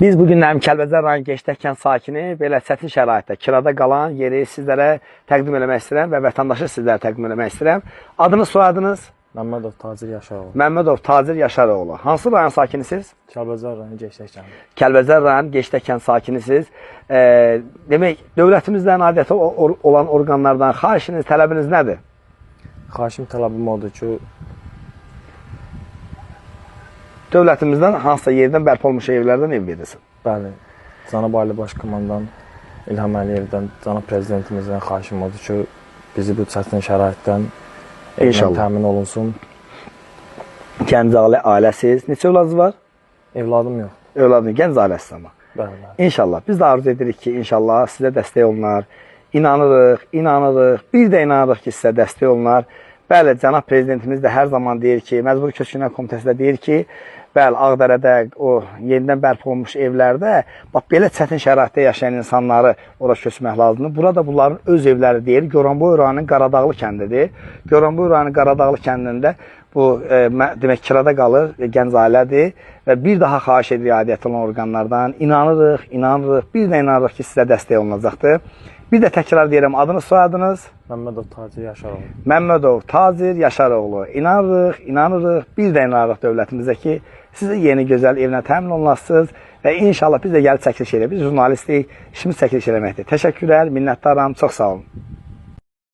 Biz bugünlərim Kəlbəcər rayon Geçdək kənd sakini belə çətin şəraitdə kirada qalan yeri sizlərə təqdim eləmək istəyirəm və vətəndaşı sizlərə təqdim eləmək istəyirəm. Adınız, soyadınız? Məmmədov Tacir Yaşaroğlu. Məmmədov Tacir Yaşaroğlu. Hansı rayon sakinisiniz? Kəlbəcər rayonu Geçdək kəndi. Kəlbəcər rayon Geçdək kənd sakinisiniz. Demək, dövlətimizdən adəti olan orqanlardan xahişiniz, tələbiniz nədir? Xahişim tələbim odur ki, dövlətimizdən hansısa yerdən bərpa olmuş evlərdən ev verilsin. bəli, Cənab Ali Baş Komandan İlham Əliyevdən, Cənab Prezidentimizdən xahişim odur ki, bizi bu çətin şəraitdən evlə təmin olunsun. Gənc ailəsiz. Neçə övladınız var? Evladım yox. Övladınız, gənc ailəsiz ama. Bəli, bəli. İnşallah. Biz də arzu edirik ki, inşallah sizə dəstək olunar. İnanırıq. Bir də inanırıq ki, sizə dəstək olunar. Bəli, Cənab Prezidentimiz də hər zaman deyir ki, Məcburi Köçkünlər Komitəsi də deyir ki, bəli, Ağdərədə, o yenidən bərpa olunmuş evlərdə, bax, belə çətin şəraitdə yaşayan insanları ora köçmək lazımdır. Burada bunların öz evləri deyil, Goranboy rayonunun Qaradağlı kəndidir. Goranboy rayonunun Qaradağlı kəndində bu, demək, kirada qalır, gənc ailədir və bir daha xahiş edirik aidiyyəti olan orqanlardan. İnanırıq, bir də inanırıq ki, sizə dəstək olunacaqdır. Bir də təkrar deyirəm, adınız, soyadınız? Məmmədov Tacir Yaşaroğlu. Məmmədov Tacir Yaşaroğlu. İnanırıq, bir də inanırıq dövlətimizə ki, siz yeni gözəl evlə təmin olunasınız və inşallah biz də gəlib çəkiliş edək. Biz jurnalistik, işimiz çəkiliş eləməkdir. Təşəkkürlər, minnətdaram, çox sağ olun.